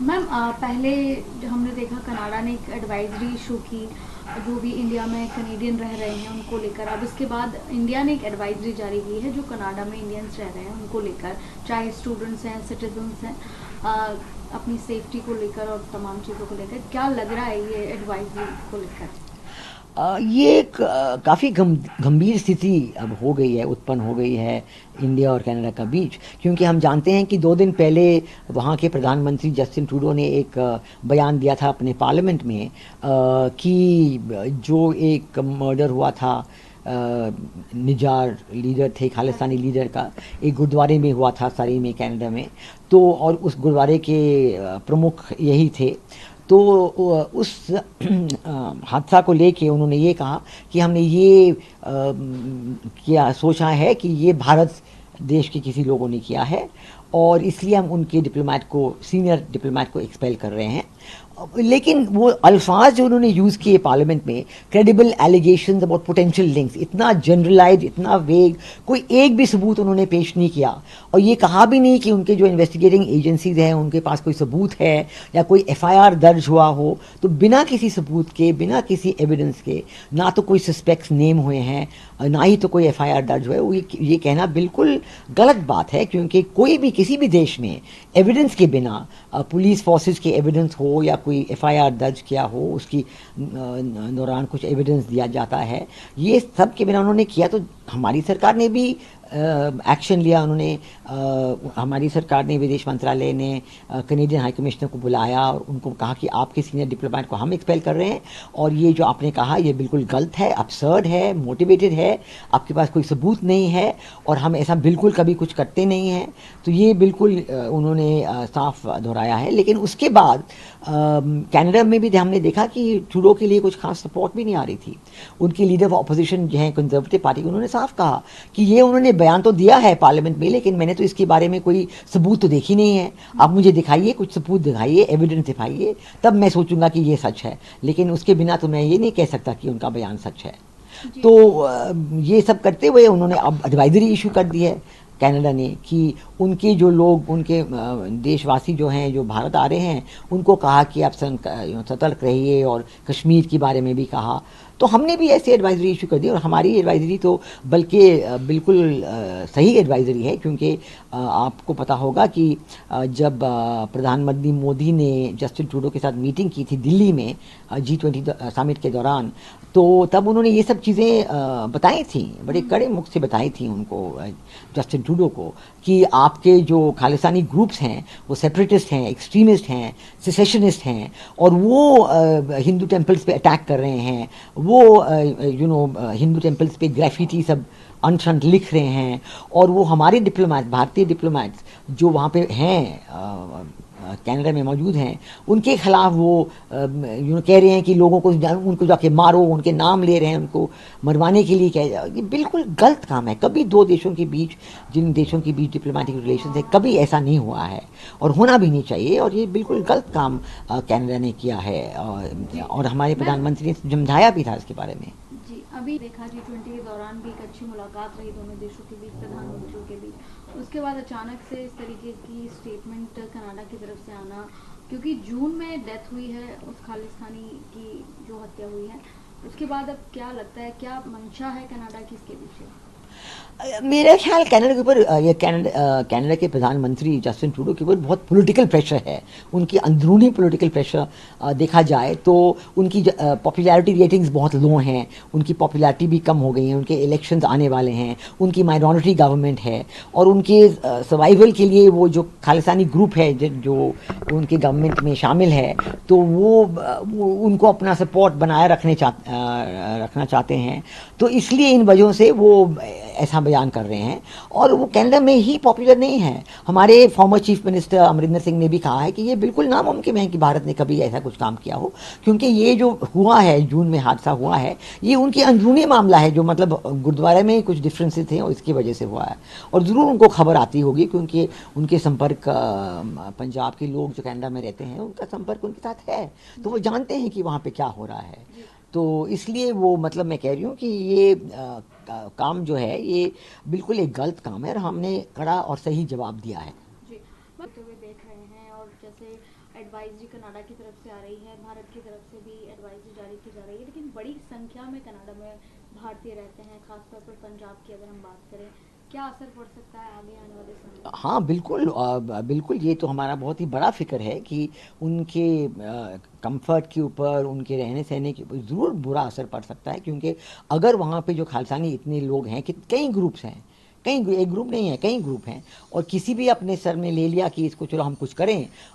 Ma'am पहले जो हमने देखा कनाडा ने एक एडवाइजरी इशू की जो भी इंडिया में कनेडियन रह रहे हैं उनको लेकर। अब इसके बाद इंडिया ने एक एडवाइजरी जारी की है जो कनाडा में इंडियंस रह रहे हैं उनको लेकर, चाहे स्टूडेंट्स हैं, सिटीजन्स हैं, अपनी सेफ्टी को लेकर और तमाम चीज़ों को लेकर। क्या लग रहा है ये एडवाइजरी को लेकर? ये एक काफ़ी गंभीर स्थिति अब हो गई है, उत्पन्न हो गई है इंडिया और कनाडा का बीच, क्योंकि हम जानते हैं कि 2 दिन पहले वहाँ के प्रधानमंत्री जस्टिन ट्रूडो ने एक बयान दिया था अपने पार्लियामेंट में कि जो एक मर्डर हुआ था, निजार लीडर थे, खालिस्तानी लीडर का, एक गुरुद्वारे में हुआ था सरी में, कनाडा में। तो और उस गुरुद्वारे के प्रमुख यही थे। तो उस हादसा को लेके उन्होंने ये कहा कि हमने ये किया, सोचा है कि ये भारत देश के किसी लोगों ने किया है और इसलिए हम उनके डिप्लोमेट को, सीनियर डिप्लोमेट को एक्सपेल कर रहे हैं। लेकिन वो अल्फाज जो उन्होंने यूज़ किए पार्लियामेंट में, credible allegations about potential links, इतना जनरलाइज, इतना वेग, कोई एक भी सबूत उन्होंने पेश नहीं किया। और ये कहा भी नहीं कि उनके जो इन्वेस्टिगेटिंग एजेंसीज हैं उनके पास कोई सबूत है या कोई एफआईआर दर्ज हुआ हो। तो बिना किसी सबूत के, बिना किसी एविडेंस के, ना तो कोई सस्पेक्ट्स नेम हुए हैं, ना ही तो कोई एफआईआर दर्ज हुआ है, ये कहना बिल्कुल गलत बात है। क्योंकि कोई भी किसी भी देश में एविडेंस के बिना, पुलिस फोर्सेस के एविडेंस हो या कोई एफआईआर दर्ज किया हो, उसकी दौरान कुछ एविडेंस दिया जाता है, ये सब के बिना उन्होंने किया। तो हमारी सरकार ने भी एक्शन लिया। उन्होंने हमारी सरकार ने, विदेश मंत्रालय ने कनेडियन हाई कमिश्नर को बुलाया और उनको कहा कि आपके सीनियर डिप्लोमेट को हम एक्सपेल कर रहे हैं और ये जो आपने कहा ये बिल्कुल गलत है, absurd है, मोटिवेटेड है, आपके पास कोई सबूत नहीं है और हम ऐसा बिल्कुल कभी कुछ करते नहीं हैं। तो ये बिल्कुल उन्होंने साफ दोहराया है। लेकिन उसके बाद कनाडा में भी हमने देखा कि ट्रूडो के लिए कुछ खास सपोर्ट भी नहीं आ रही थी। उनके लीडर ऑफ अपोजिशन जो हैं कंजर्वेटिव पार्टी, उन्होंने साफ कहा कि ये उन्होंने बयान तो दिया है पार्लियामेंट में, लेकिन मैंने तो इसके बारे में कोई सबूत तो देखी नहीं है। आप मुझे दिखाइए, कुछ सबूत दिखाइए, एविडेंस दिखाइए, तब मैं सोचूंगा कि ये सच है। लेकिन उसके बिना तो मैं ये नहीं कह सकता कि उनका बयान सच है। जी। तो ये सब करते हुए उन्होंने अब एडवाइजरी इशू कर दी है कनाडा ने कि उनके जो लोग, उनके देशवासी जो हैं, जो भारत आ रहे हैं, उनको कहा कि आप सतर्क रहिए और कश्मीर के बारे में भी कहा। तो हमने भी ऐसी एडवाइजरी इशू कर दी और हमारी एडवाइजरी तो बल्कि बिल्कुल सही एडवाइजरी है। क्योंकि आपको पता होगा कि जब प्रधानमंत्री मोदी ने जस्टिन ट्रूडो के साथ मीटिंग की थी दिल्ली में G20 समिट के दौरान, तो तब उन्होंने ये सब चीज़ें बताई थी, बड़े कड़े मुख से बताई थी उनको, जस्टिन ट्रूडो को, कि आपके जो खालिस्तानी ग्रुप्स हैं वो सेपरेटिस्ट हैं, एक्सट्रीमिस्ट हैं, सेसेशनिस्ट हैं और वो हिंदू टेम्पल्स पे अटैक कर रहे हैं, वो हिंदू टेम्पल्स पे ग्राफिटी सब अनशन लिख रहे हैं। और वो हमारे डिप्लोमेट, भारतीय डिप्लोमेट्स जो वहाँ पे हैं, कनाडा में मौजूद हैं, उनके खिलाफ वो कह रहे हैं कि लोगों को उनको जाके मारो, उनके नाम ले रहे हैं, उनको मरवाने के लिए कह रहे हैं। ये बिल्कुल गलत काम है। कभी दो देशों के बीच, जिन देशों के बीच डिप्लोमेटिक रिलेशन है, कभी ऐसा नहीं हुआ है और होना भी नहीं चाहिए। और ये बिल्कुल गलत काम कनाडा ने किया है जी और हमारे मैम। प्रधानमंत्री ने समझाया भी था इसके बारे में। जी, अभी देखा G20 के दौरान भी एक अच्छी मुलाकात रही दोनों देशों के बीच, प्रधानमंत्रियों के बीच। उसके बाद अचानक से इस तरीके की स्टेटमेंट कनाडा की तरफ से आना, क्योंकि जून में डेथ हुई है उस खालिस्तानी की जो हत्या हुई है। उसके बाद अब क्या लगता है, क्या मंशा है कनाडा की इसके पीछे? मेरा ख्याल कनाडा के ऊपर ये कनाडा के प्रधानमंत्री जस्टिन ट्रूडो के ऊपर बहुत पॉलिटिकल प्रेशर है। उनकी अंदरूनी पॉलिटिकल प्रेशर देखा जाए तो उनकी पॉपुलैरिटी रेटिंग्स बहुत लो हैं, उनकी पॉपुलैरिटी भी कम हो गई है, उनके इलेक्शंस आने वाले हैं, उनकी माइनॉरिटी गवर्नमेंट है और उनके सर्वाइवल के लिए वो जो खालिस्तानी ग्रुप है जो उनके गवर्नमेंट में शामिल है, तो वो उनको अपना सपोर्ट बनाए रखना चाहते हैं। तो इसलिए इन वजहों से वो ऐसा बयान कर रहे हैं और वो कनाडा में ही पॉपुलर नहीं है। हमारे former chief minister Amarinder Singh ने भी कहा है कि ये बिल्कुल नामुमकिन है कि भारत ने कभी ऐसा कुछ काम किया हो, क्योंकि ये जो हुआ है, जून में हादसा हुआ है, ये उनकी अंदरूनी मामला है, जो मतलब गुरुद्वारे में कुछ डिफरेंसेस थे और इसकी वजह से हुआ है। और ज़रूर उनको खबर आती होगी क्योंकि उनके संपर्क, पंजाब के लोग जो कनाडा में रहते हैं उनका संपर्क उनके साथ है, तो वो जानते हैं कि वहाँ पे क्या हो रहा है। तो इसलिए वो, मतलब मैं कह रही हूँ कि ये काम जो है ये बिल्कुल एक गलत काम है और हमने कड़ा और सही जवाब दिया है। जी, होते हुए देख रहे हैं। और जैसे एडवाइजरी कनाडा की तरफ से आ रही है, भारत की तरफ से भी एडवाइजरी जारी की जा रही है, लेकिन बड़ी संख्या में कनाडा में भारतीय रहते हैं, खासतौर पर पंजाब की अगर हम बात करें, क्या असर पड़ सकता है आगे आने वाले समय में? हाँ, बिल्कुल बिल्कुल ये तो हमारा बहुत ही बड़ा फ़िक्र है कि उनके कम्फ़र्ट के ऊपर, उनके रहने-सहने के ऊपर ज़रूर बुरा असर पड़ सकता है, क्योंकि अगर वहाँ पे जो खालिस्तानी इतने लोग हैं कि कई ग्रुप्स हैं, एक ग्रुप नहीं है, कई ग्रुप हैं, और किसी भी अपने सर में ले लिया कि इसको चलो हम कुछ करें,